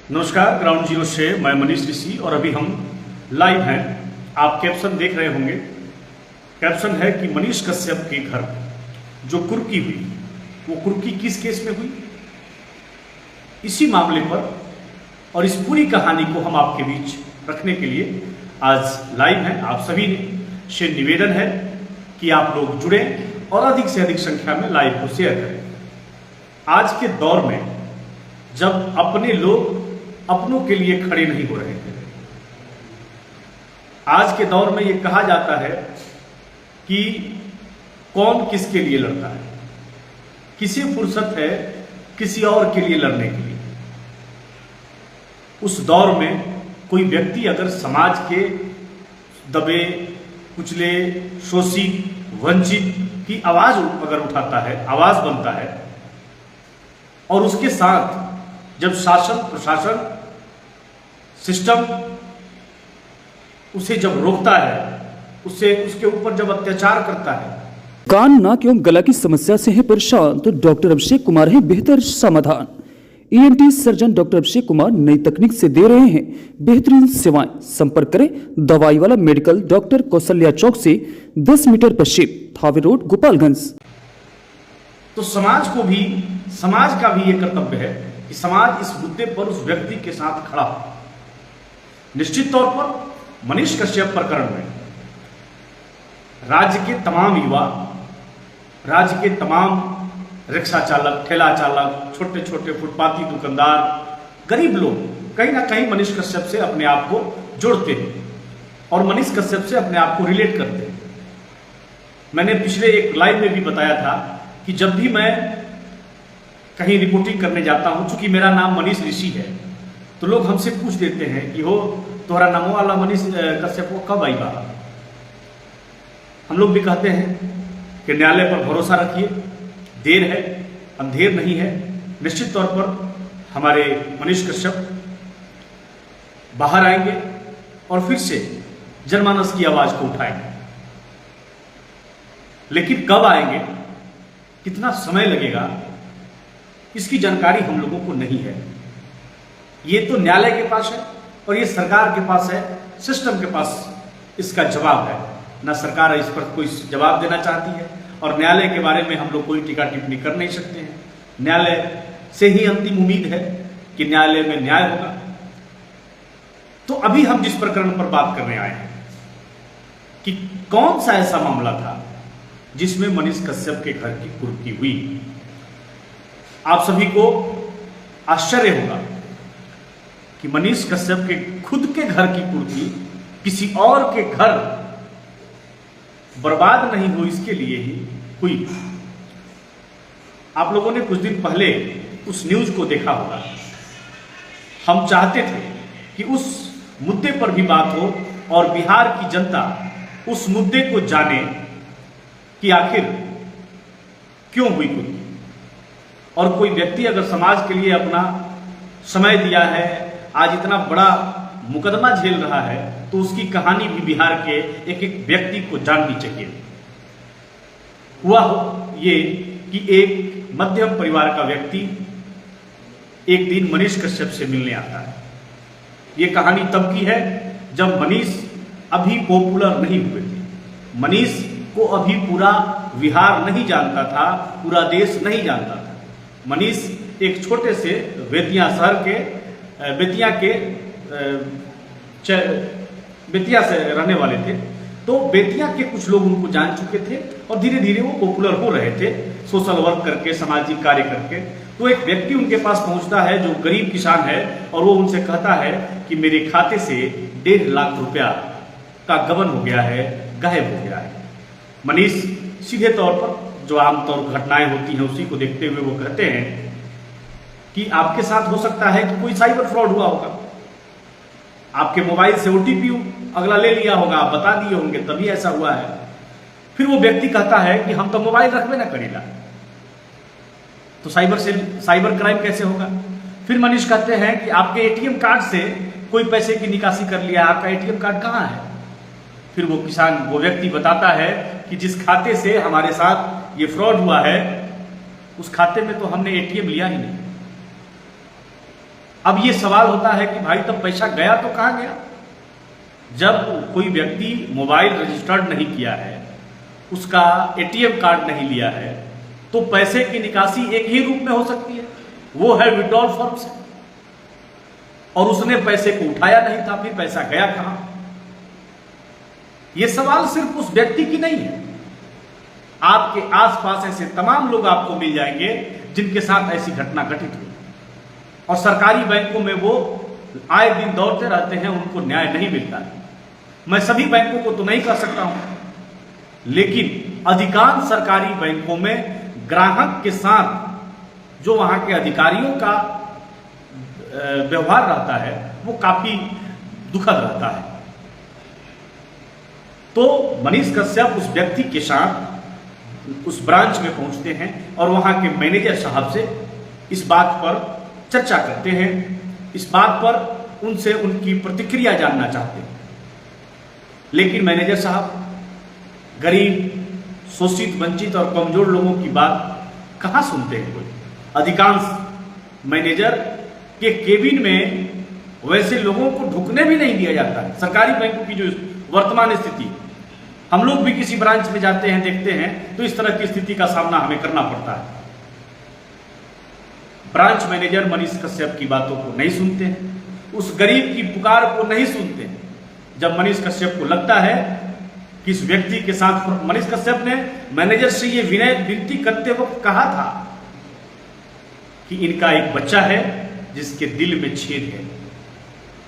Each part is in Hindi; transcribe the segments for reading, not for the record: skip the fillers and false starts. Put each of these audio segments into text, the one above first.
नमस्कार, ग्राउंड जीरो से मैं मनीष ऋषि और अभी हम लाइव हैं। आप कैप्शन देख रहे होंगे। कैप्शन है कि मनीष कश्यप के घर जो कुर्की हुई, वो कुर्की किस केस में हुई, इसी मामले पर और इस पूरी कहानी को हम आपके बीच रखने के लिए आज लाइव हैं। आप सभी से निवेदन है कि आप लोग जुड़े और अधिक से अधिक संख्या में लाइव को शेयर करें। आज के दौर में जब अपने लोग अपनों के लिए खड़े नहीं हो रहे थे, आज के दौर में यह कहा जाता है कि कौन किसके लिए लड़ता है, किसी फुर्सत है किसी और के लिए लड़ने के लिए। उस दौर में कोई व्यक्ति अगर समाज के दबे कुचले शोषित वंचित की आवाज अगर उठाता है, आवाज बनता है, और उसके साथ जब शासन प्रशासन सिस्टम उसे जब रोकता है, उसके ऊपर जब अत्याचार करता है। कान नाक एवं गला की समस्या से है परेशान तो डॉक्टर अभिषेक कुमार है बेहतर समाधान। ENT surgeon doctor Abhishek Kumar नई तकनीक से दे रहे हैं बेहतरीन सेवाएं। संपर्क करें दवाई वाला मेडिकल, डॉक्टर कौशल्या चौक से 10 मीटर पश्चिम, थावे रोड, गोपालगंज। तो समाज का भी ये कर्तव्य है कि समाज इस मुद्दे पर उस व्यक्ति के साथ खड़ा हो। निश्चित तौर पर मनीष कश्यप प्रकरण में राज्य के तमाम युवा, राज्य के तमाम रिक्शा चालक, ठेला चालक, छोटे छोटे फुटपाथी दुकानदार, गरीब लोग कहीं ना कहीं मनीष कश्यप से अपने आप को जोड़ते हैं और मनीष कश्यप से अपने आप को रिलेट करते हैं। मैंने पिछले एक लाइव में भी बताया था कि जब भी मैं कहीं रिपोर्टिंग करने जाता हूं, चूंकि मेरा नाम मनीष ऋषि है, तो लोग हमसे पूछ देते हैं कि हो तुम्हारा नामो वाला मनीष कश्यप को कब आई बात। हम लोग भी कहते हैं कि न्यायालय पर भरोसा रखिए, देर है अंधेर नहीं है। निश्चित तौर पर हमारे मनीष कश्यप बाहर आएंगे और फिर से जनमानस की आवाज को उठाएंगे। लेकिन कब आएंगे, कितना समय लगेगा, इसकी जानकारी हम लोगों को नहीं है। ये तो न्यायालय के पास है और ये सरकार के पास है, सिस्टम के पास इसका जवाब है। ना सरकार इस पर कोई जवाब देना चाहती है और न्यायालय के बारे में हम लोग कोई टीका टिप्पणी कर नहीं सकते हैं। न्यायालय से ही अंतिम उम्मीद है कि न्यायालय में न्याय होगा। तो अभी हम जिस प्रकरण पर बात करने आए हैं कि कौन सा ऐसा मामला था जिसमें मनीष कश्यप के घर की कुर्की हुई। आप सभी को आश्चर्य होगा कि मनीष कश्यप के खुद के घर की कुर्की किसी और के घर बर्बाद नहीं हो, इसके लिए ही हुई। आप लोगों ने कुछ दिन पहले उस न्यूज को देखा होगा। हम चाहते थे कि उस मुद्दे पर भी बात हो और बिहार की जनता उस मुद्दे को जाने कि आखिर क्यों हुई कुर्की। और कोई व्यक्ति अगर समाज के लिए अपना समय दिया है, आज इतना बड़ा मुकदमा झेल रहा है, तो उसकी कहानी भी बिहार के एक एक व्यक्ति को जाननी चाहिए। हुआ हो ये कि एक मध्यम परिवार का व्यक्ति एक दिन मनीष कश्यप से मिलने आता है। ये कहानी तब की है जब मनीष अभी पॉपुलर नहीं हुए थे। मनीष को अभी पूरा बिहार नहीं जानता था, पूरा देश नहीं जानता था। मनीष एक छोटे से बेतिया शहर के बेतिया से रहने वाले थे। तो बेतिया के कुछ लोग उनको जान चुके थे और धीरे धीरे वो पॉपुलर हो रहे थे, सोशल वर्क करके, सामाजिक कार्य करके। तो एक व्यक्ति उनके पास पहुंचता है जो गरीब किसान है और वो उनसे कहता है कि मेरे खाते से 1.5 लाख रुपया का गबन हो गया है, गायब हो गया है। मनीष सीधे तौर पर जो आमतौर घटनाएं होती हैं उसी को देखते हुए वो कहते हैं कि आपके साथ हो सकता है कि कोई साइबर फ्रॉड हुआ होगा, आपके मोबाइल से ओटीपी अगला ले लिया होगा, आप बता दिए होंगे, तभी ऐसा हुआ है। फिर वो व्यक्ति कहता है कि हम तो मोबाइल रखबे ना करेगा, तो साइबर क्राइम कैसे होगा। फिर मनीष कहते हैं कि आपके एटीएम कार्ड से कोई पैसे की निकासी कर लिया, आपका एटीएम कार्ड कहाँ है। फिर वो व्यक्ति बताता है कि जिस खाते से हमारे साथ ये फ्रॉड हुआ है, उस खाते में तो हमने एटीएम लिया ही नहीं। अब ये सवाल होता है कि भाई तब पैसा गया तो कहाँ गया? जब कोई व्यक्ति मोबाइल रजिस्टर्ड नहीं किया है, उसका एटीएम कार्ड नहीं लिया है, तो पैसे की निकासी एक ही रूप में हो सकती है, वो है विड्रॉल फॉर्म से। और उसने पैसे को उठाया नहीं था, फिर पैसा गया कहां? यह सवाल सिर्फ उस व्यक्ति की नहीं है, आपके आसपास ऐसे तमाम लोग आपको मिल जाएंगे जिनके साथ ऐसी घटना घटित हुई, और सरकारी बैंकों में वो आए दिन दौड़ते रहते हैं, उनको न्याय नहीं मिलता है। मैं सभी बैंकों को तो नहीं कह सकता हूं, लेकिन अधिकांश सरकारी बैंकों में ग्राहक के साथ जो वहां के अधिकारियों का व्यवहार रहता है वो काफी दुखद रहता है। तो मनीष कश्यप उस व्यक्ति के साथ उस ब्रांच में पहुंचते हैं और वहां के मैनेजर साहब से इस बात पर चर्चा करते हैं, इस बात पर उनसे उनकी प्रतिक्रिया जानना चाहते हैं। लेकिन मैनेजर साहब गरीब, शोषित, वंचित और कमजोर लोगों की बात कहां सुनते हैं कोई? अधिकांश मैनेजर के केबिन में वैसे लोगों को ढुकने भी नहीं दिया जाता है। सरकारी बैंकों की जो वर्तमान स्थिति, हम लोग भी किसी ब्रांच में जाते हैं, देखते हैं, तो इस तरह की स्थिति का सामना हमें करना पड़ता है। ब्रांच मैनेजर मनीष कश्यप की बातों को नहीं सुनते हैं, उस गरीब की पुकार को नहीं सुनते हैं। जब मनीष कश्यप को लगता है कि इस व्यक्ति के साथ, मनीष कश्यप ने मैनेजर से ये विनती करते वक्त कहा था कि इनका एक बच्चा है जिसके दिल में छेद है,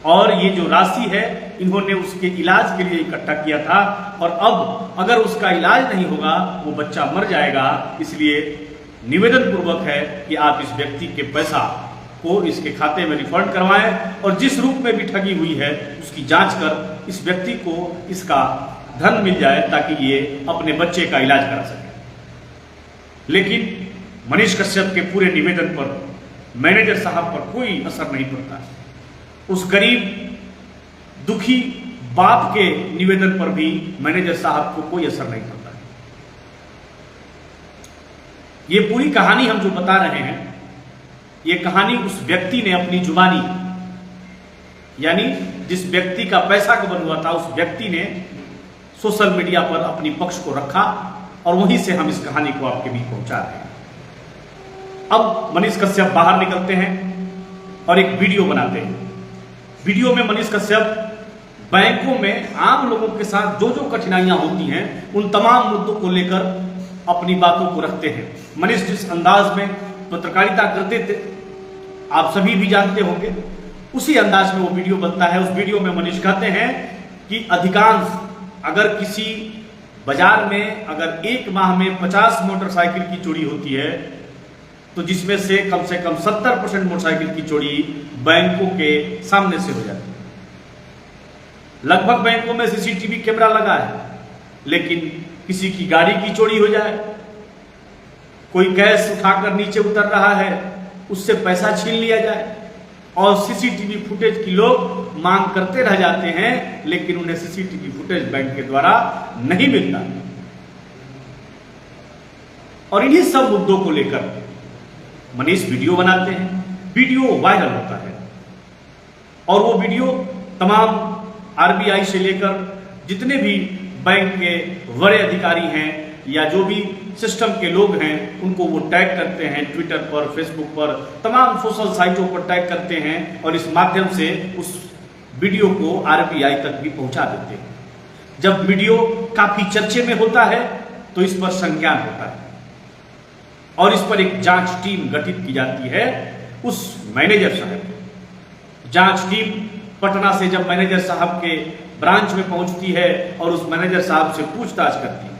और ये जो राशि है इन्होंने उसके इलाज के लिए इकट्ठा किया था, और अब अगर उसका इलाज नहीं होगा वो बच्चा मर जाएगा। इसलिए निवेदन पूर्वक है कि आप इस व्यक्ति के पैसा को इसके खाते में रिफंड करवाएं, और जिस रूप में भी ठगी हुई है उसकी जांच कर इस व्यक्ति को इसका धन मिल जाए, ताकि ये अपने बच्चे का इलाज करा सके। लेकिन मनीष कश्यप के पूरे निवेदन पर मैनेजर साहब पर कोई असर नहीं पड़ता। उस गरीब दुखी बाप के निवेदन पर भी मैनेजर साहब को कोई असर नहीं पड़ता। ये पूरी कहानी हम जो बता रहे हैं, ये कहानी उस व्यक्ति ने अपनी जुबानी, यानी जिस व्यक्ति का पैसा गबन हुआ था, उस व्यक्ति ने सोशल मीडिया पर अपनी पक्ष को रखा, और वहीं से हम इस कहानी को आपके बीच पहुंचा रहे हैं। अब मनीष कश्यप बाहर निकलते हैं और एक वीडियो बनाते हैं। वीडियो में मनीष कश्यप बैंकों में आम लोगों के साथ जो जो कठिनाइयां होती हैं उन तमाम मुद्दों को लेकर अपनी बातों को रखते हैं। मनीष जिस अंदाज में पत्रकारिता करते थे आप सभी भी जानते होंगे, उसी अंदाज में वो वीडियो बनता है। उस वीडियो में मनीष कहते हैं कि अधिकांश, अगर किसी बाजार में अगर एक माह में 50 मोटरसाइकिल की चोरी होती है, तो जिसमें से कम 70% मोटरसाइकिल की चोरी बैंकों के सामने से हो जाती है। लगभग बैंकों में सीसीटीवी कैमरा लगा है, लेकिन किसी की गाड़ी की चोरी हो जाए, कोई कैश उठाकर नीचे उतर रहा है, उससे पैसा छीन लिया जाए, और सीसीटीवी फुटेज की लोग मांग करते रह जाते हैं, लेकिन उन्हें सीसीटीवी फुटेज बैंक के द्वारा नहीं मिलता। और इन्हीं सब मुद्दों को लेकर मनीष वीडियो बनाते हैं, वीडियो वायरल होता है, और वो वीडियो तमाम आरबीआई से लेकर जितने भी बैंक के बड़े अधिकारी हैं या जो भी सिस्टम के लोग हैं उनको वो टैग करते हैं, ट्विटर पर, फेसबुक पर, तमाम सोशल साइटों पर टैग करते हैं, और इस माध्यम से उस वीडियो को आरबीआई तक भी पहुंचा देते हैं। जब वीडियो काफी चर्चे में होता है तो इस पर संज्ञान होता है, और इस पर एक जांच टीम गठित की जाती है उस मैनेजर साहब। जांच टीम पटना से जब मैनेजर साहब के ब्रांच में पहुंचती है और उस मैनेजर साहब से पूछताछ करती है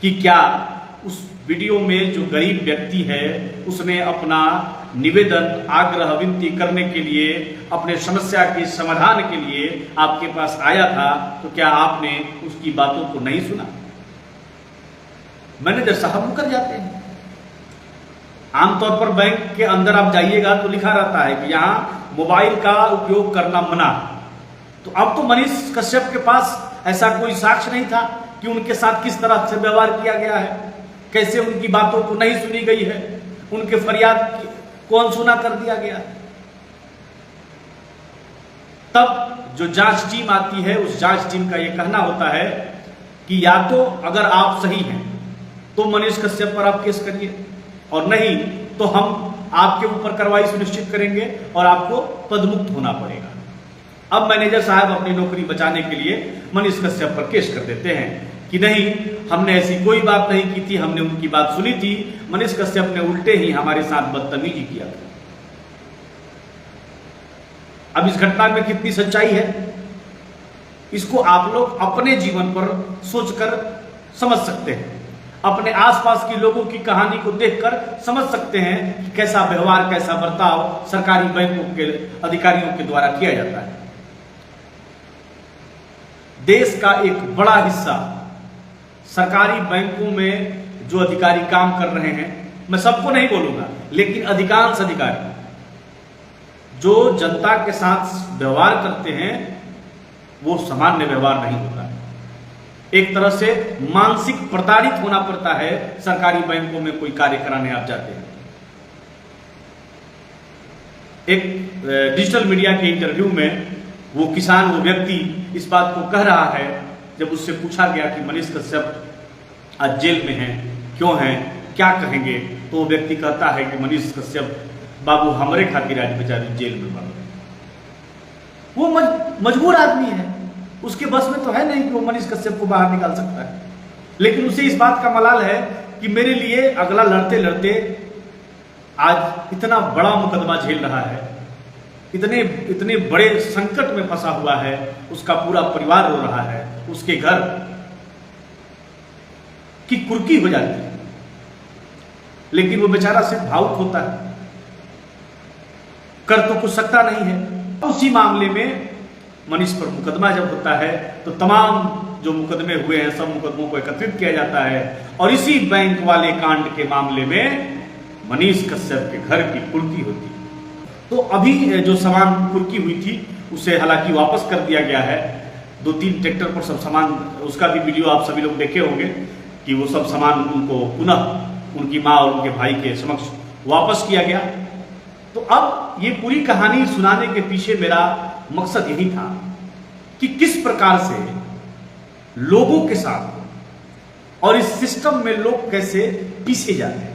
कि क्या उस वीडियो में जो गरीब व्यक्ति है उसने अपना निवेदन, आग्रह, विनती करने के लिए, अपने समस्या के समाधान के लिए आपके पास आया था, तो क्या आपने उसकी बातों को नहीं सुना? मैनेजर साहब मुकर जाते हैं। आमतौर पर बैंक के अंदर आप जाइएगा तो लिखा रहता है कि यहाँ मोबाइल का उपयोग करना मना। तो अब तो मनीष कश्यप के पास ऐसा कोई साक्ष्य नहीं था कि उनके साथ किस तरह से व्यवहार किया गया है, कैसे उनकी बातों को नहीं सुनी गई है, उनके फरियाद को अनसुना कर दिया गया। तब जो जांच टीम आती है उस जांच टीम का ये कहना होता है कि या तो अगर आप सही हैं तो मनीष कश्यप पर आप केस करिए, और नहीं तो हम आपके ऊपर कार्रवाई सुनिश्चित करेंगे और आपको पदमुक्त होना पड़ेगा। अब मैनेजर साहब अपनी नौकरी बचाने के लिए मनीष कश्यप पर केस कर देते हैं कि नहीं, हमने ऐसी कोई बात नहीं की थी, हमने उनकी बात सुनी थी, मनीष कश्यप ने उल्टे ही हमारे साथ बदतमीजी किया था। अब इस घटना में कितनी सच्चाई है, इसको आप लोग अपने जीवन पर सोचकर समझ सकते हैं, अपने आसपास के लोगों की कहानी को देखकर समझ सकते हैं कि कैसा व्यवहार, कैसा बर्ताव सरकारी बैंकों के अधिकारियों के द्वारा किया जाता है। देश का एक बड़ा हिस्सा सरकारी बैंकों में जो अधिकारी काम कर रहे हैं, मैं सबको नहीं बोलूंगा, लेकिन अधिकांश अधिकारी जो जनता के साथ व्यवहार करते हैं वो सामान्य व्यवहार नहीं होता है। एक तरह से मानसिक प्रताड़ित होना पड़ता है सरकारी बैंकों में कोई कार्य कराने आप जाते हैं। एक डिजिटल मीडिया के इंटरव्यू में वो किसान, वो व्यक्ति इस बात को कह रहा है, जब उससे पूछा गया कि मनीष कश्यप आज जेल में हैं, क्यों हैं, क्या कहेंगे, तो वो व्यक्ति कहता है कि मनीष कश्यप बाबू हमरे खातिर आज बेचारे जेल में बंद। वो मजबूर आदमी है, उसके बस में तो है नहीं कि वो मनीष कश्यप को बाहर निकाल सकता है, लेकिन उसे इस बात का मलाल है कि मेरे लिए अगला लड़ते लड़ते आज इतना बड़ा मुकदमा झेल रहा है, इतने बड़े संकट में फंसा हुआ है, उसका पूरा परिवार रो रहा है, उसके घर की कुर्की हो जाती है, लेकिन वो बेचारा सिर्फ भावुक होता है, कर तो कुछ सकता नहीं है। उसी मामले में मनीष पर मुकदमा जब होता है तो तमाम जो मुकदमे हुए हैं सब मुकदमों को एकत्रित किया जाता है, और इसी बैंक वाले कांड के मामले में मनीष कश्यप के घर की कुर्की होती है। तो अभी जो सामान कुर्की हुई थी उसे हालांकि वापस कर दिया गया है। 2-3 ट्रैक्टर पर सब सामान, उसका भी वीडियो आप सभी लोग देखे होंगे कि वो सब सामान उनको पुनः उनकी माँ और उनके भाई के समक्ष वापस किया गया। तो अब ये पूरी कहानी सुनाने के पीछे मेरा मकसद यही था कि किस प्रकार से लोगों के साथ और इस सिस्टम में लोग कैसे पीसे जाते हैं,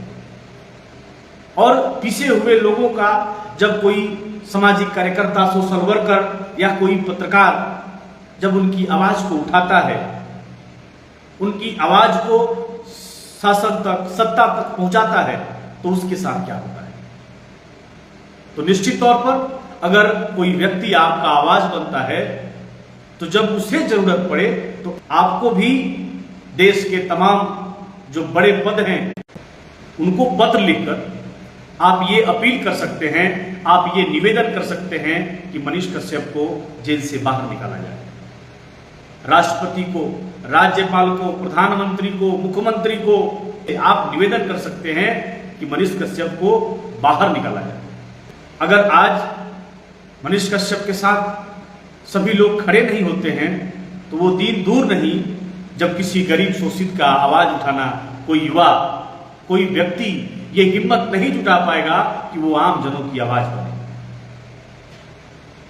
और पीसे हुए लोगों का जब कोई सामाजिक कार्यकर्ता, सोशल वर्कर या कोई पत्रकार जब उनकी आवाज को उठाता है, उनकी आवाज को शासन तक, सत्ता तक पहुंचाता है, तो उसके साथ क्या होता है। तो निश्चित तौर पर अगर कोई व्यक्ति आपका आवाज बनता है तो जब उसे जरूरत पड़े तो आपको भी देश के तमाम जो बड़े पद हैं उनको पत्र लिखकर आप ये अपील कर सकते हैं, आप ये निवेदन कर सकते हैं कि मनीष कश्यप को जेल से बाहर निकाला जाए। राष्ट्रपति को, राज्यपाल को, प्रधानमंत्री को, मुख्यमंत्री को आप निवेदन कर सकते हैं कि मनीष कश्यप को बाहर निकाला जाए। अगर आज मनीष कश्यप के साथ सभी लोग खड़े नहीं होते हैं तो वो दिन दूर नहीं जब किसी गरीब शोषित का आवाज उठाना, कोई युवा, कोई व्यक्ति ये हिम्मत नहीं जुटा पाएगा कि वो आम जनों की आवाज बने।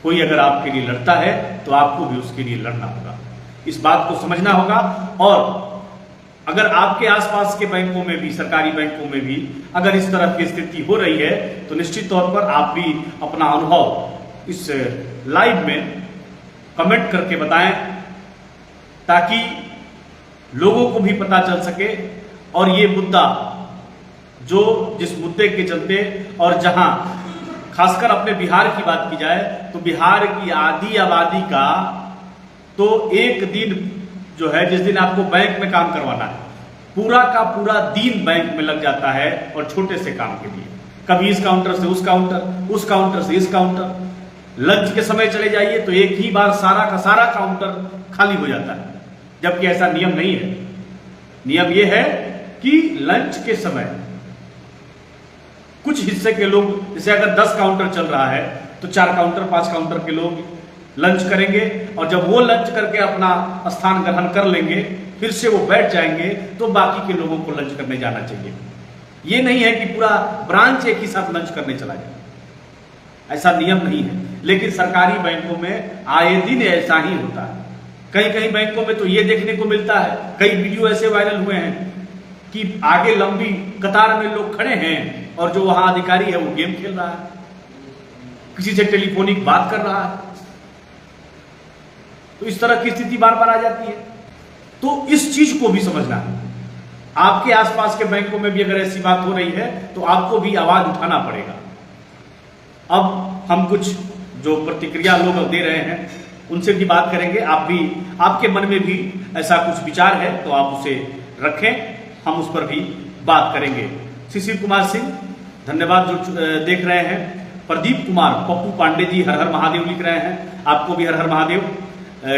कोई अगर आपके लिए लड़ता है तो आपको भी उसके लिए लड़ना होगा, इस बात को समझना होगा। और अगर आपके आसपास के बैंकों में भी, सरकारी बैंकों में भी अगर इस तरह की स्थिति हो रही है तो निश्चित तौर पर आप भी अपना अनुभव इस लाइव में कमेंट करके बताएं, ताकि लोगों को भी पता चल सके। और ये मुद्दा जो जिस मुद्दे के चलते, और जहां खासकर अपने बिहार की बात की जाए तो बिहार की आधी आबादी का तो एक दिन जो है, जिस दिन आपको बैंक में काम करवाना है, पूरा का पूरा दिन बैंक में लग जाता है, और छोटे से काम के लिए कभी इस काउंटर से उस काउंटर, उस काउंटर से इस काउंटर। लंच के समय चले जाइए तो एक ही बार सारा का सारा काउंटर खाली हो जाता है, जबकि ऐसा नियम नहीं है। नियम यह है कि लंच के समय कुछ हिस्से के लोग, जैसे अगर 10 काउंटर चल रहा है तो 4 काउंटर 5 काउंटर के लोग लंच करेंगे, और जब वो लंच करके अपना स्थान ग्रहण कर लेंगे फिर से वो बैठ जाएंगे, तो बाकी के लोगों को लंच करने जाना चाहिए। ये नहीं है कि पूरा ब्रांच एक ही साथ लंच करने चला जाए, ऐसा नियम नहीं है। लेकिन सरकारी बैंकों में आए दिन ऐसा ही होता है। कई कई बैंकों में तो ये देखने को मिलता है, कई वीडियो ऐसे वायरल हुए हैं कि आगे लंबी कतार में लोग खड़े हैं और जो वहां अधिकारी है वो गेम खेल रहा है, किसी से टेलीफोनिक बात कर रहा है। तो इस तरह की स्थिति बार बार आ जाती है। तो इस चीज को भी समझना है। आपके आसपास के बैंकों में भी अगर ऐसी बात हो रही है तो आपको भी आवाज उठाना पड़ेगा। अब हम कुछ जो प्रतिक्रिया लोग दे रहे हैं उनसे भी बात करेंगे। आप भी, आपके मन में भी ऐसा कुछ विचार है तो आप उसे रखें, हम उस पर भी बात करेंगे। शिशिर कुमार सिंह धन्यवाद जो देख रहे हैं। प्रदीप कुमार पप्पू पांडे जी हर हर महादेव लिख रहे हैं, आपको भी हर हर महादेव।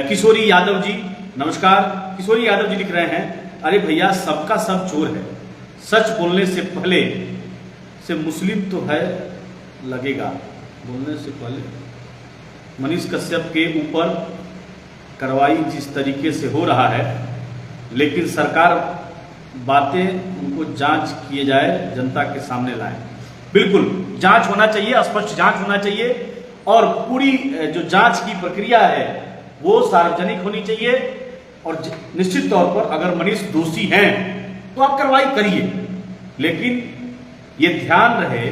किशोरी यादव जी नमस्कार। किशोरी यादव जी लिख रहे हैं, अरे भैया सबका सब चोर है, सच बोलने से पहले से मुस्लिम तो है लगेगा, बोलने से पहले मनीष कश्यप के ऊपर कार्रवाई जिस तरीके से हो रहा है, लेकिन सरकार बातें उनको जांच किए जाए, जनता के सामने लाए। बिल्कुल जांच होना चाहिए, स्पष्ट जांच होना चाहिए और पूरी जो जांच की प्रक्रिया है वो सार्वजनिक होनी चाहिए। और निश्चित तौर पर अगर मनीष दोषी हैं तो आप कार्रवाई करिए, लेकिन ये ध्यान रहे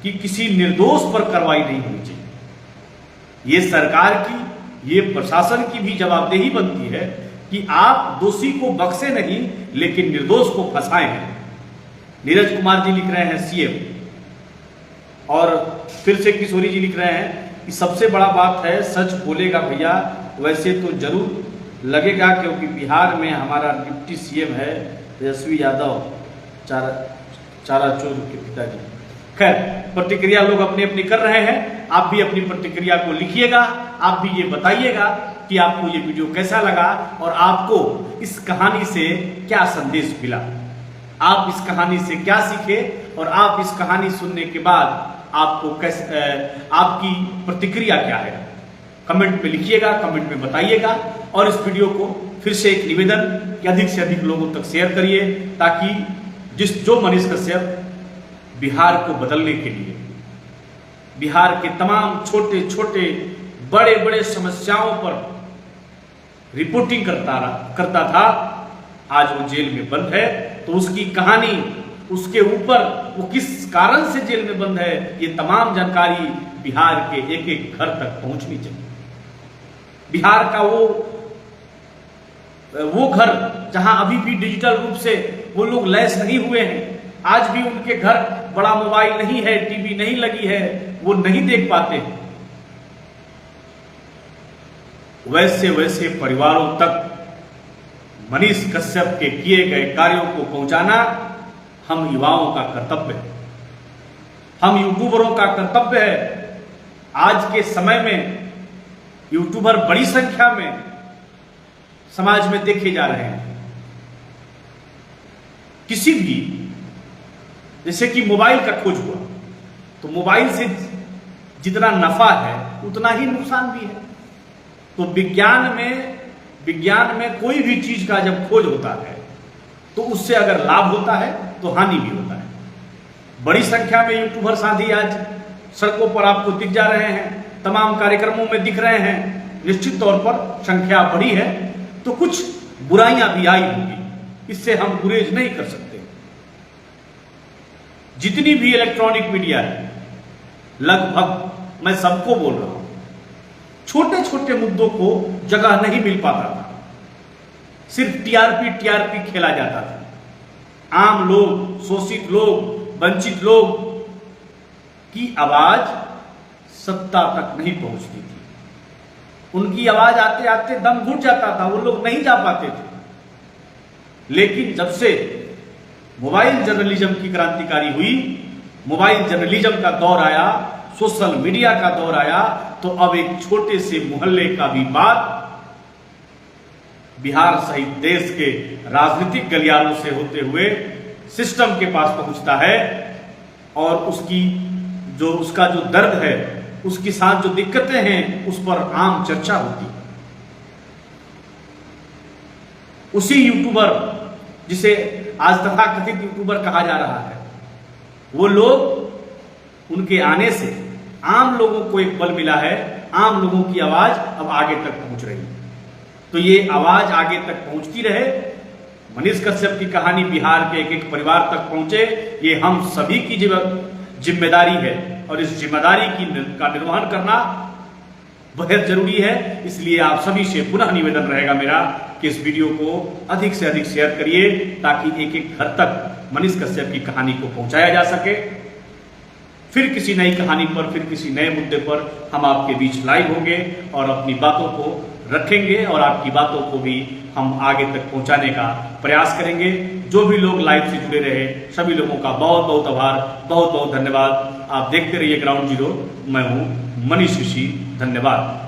कि किसी निर्दोष पर कार्रवाई नहीं होनी चाहिए। ये सरकार की, ये प्रशासन की भी जवाबदेही बनती है कि आप दोषी को बख्शे नहीं लेकिन निर्दोष को फंसाए हैं। नीरज कुमार जी लिख रहे हैं सीएम, और फिर से किशोरी जी लिख रहे हैं कि सबसे बड़ा बात है सच बोलेगा भैया, वैसे तो जरूर लगेगा क्योंकि बिहार में हमारा डिप्टी सीएम है तेजस्वी यादव, चाराचोर के पिताजी। खैर प्रतिक्रिया लोग अपनी अपनी कर रहे हैं, आप भी अपनी प्रतिक्रिया को लिखिएगा, आप भी ये बताइएगा कि आपको ये वीडियो कैसा लगा और आपको इस कहानी से क्या संदेश मिला, आप इस कहानी से क्या सीखे और आप इस कहानी सुनने के बाद आपको कैसे, आपकी प्रतिक्रिया क्या है, कमेंट में लिखिएगा, कमेंट में बताइएगा। और इस वीडियो को फिर से एक निवेदन कि अधिक से अधिक लोगों तक शेयर करिए, ताकि जो मनीष कश्यप बिहार को बदलने के लिए, बिहार के तमाम छोटे छोटे बड़े बड़े समस्याओं पर रिपोर्टिंग करता था, आज वो जेल में बंद है। तो उसकी कहानी, उसके ऊपर वो किस कारण से जेल में बंद है, ये तमाम जानकारी बिहार के एक एक घर तक पहुंचनी चाहिए। बिहार का वो घर जहां अभी भी डिजिटल रूप से वो लोग लैस नहीं हुए हैं, आज भी उनके घर बड़ा मोबाइल नहीं है, टीवी नहीं लगी है, वो नहीं देख पाते। वैसे वैसे परिवारों तक मनीष कश्यप के किए गए कार्यों को पहुंचाना हम युवाओं का कर्तव्य है, हम यूट्यूबरों का कर्तव्य है। आज के समय में यूट्यूबर बड़ी संख्या में समाज में देखे जा रहे हैं। किसी भी, जैसे कि मोबाइल का खोज हुआ तो मोबाइल से जितना नफा है उतना ही नुकसान भी है। तो विज्ञान में कोई भी चीज का जब खोज होता है तो उससे अगर लाभ होता है तो हानि भी होता है। बड़ी संख्या में यूट्यूबर साथी आज सड़कों पर आपको दिख जा रहे हैं, तमाम कार्यक्रमों में दिख रहे हैं। निश्चित तौर पर संख्या बढ़ी है तो कुछ बुराइयां भी आई होंगी, इससे हम गुरेज नहीं कर सकते। जितनी भी इलेक्ट्रॉनिक मीडिया है, लगभग मैं सबको बोल रहा हूं, छोटे छोटे मुद्दों को जगह नहीं मिल पाता था, सिर्फ टीआरपी खेला जाता था। आम लोग, शोषित लोग, वंचित लोग की आवाज सत्ता तक नहीं पहुंचती थी, उनकी आवाज आते आते दम घुट जाता था, वो लोग नहीं जा पाते थे। लेकिन जब से मोबाइल जर्नलिज्म की क्रांतिकारी हुई, मोबाइल जर्नलिज्म का दौर आया, सोशल मीडिया का दौर आया, तो अब एक छोटे से मोहल्ले का भी बात बिहार सहित देश के राजनीतिक गलियारों से होते हुए सिस्टम के पास पहुंचता है और उसका जो दर्द है, उसके साथ जो दिक्कतें हैं, उस पर आम चर्चा होती है। उसी यूट्यूबर जिसे आज तथाकथित यूट्यूबर कहा जा रहा है, वो लोग उनके आने से आम लोगों को एक बल मिला है, आम लोगों की आवाज अब आगे तक पहुंच रही है। तो ये आवाज आगे तक पहुंचती रहे, मनीष कश्यप की कहानी बिहार के एक एक परिवार तक पहुंचे, ये हम सभी की जिम्मेदारी है और इस जिम्मेदारी का निर्वहन करना बेहद जरूरी है। इसलिए आप सभी से पुनः निवेदन रहेगा मेरा कि इस वीडियो को अधिक से अधिक शेयर करिए ताकि एक एक घर तक मनीष कश्यप की कहानी को पहुंचाया जा सके। फिर किसी नई कहानी पर, फिर किसी नए मुद्दे पर हम आपके बीच लाइव होंगे और अपनी बातों को रखेंगे और आपकी बातों को भी हम आगे तक पहुंचाने का प्रयास करेंगे। जो भी लोग लाइव से जुड़े रहे सभी लोगों का बहुत बहुत आभार, बहुत बहुत धन्यवाद। आप देखते रहिए ग्राउंड जीरो, मैं हूं मनीष ऋषि, धन्यवाद।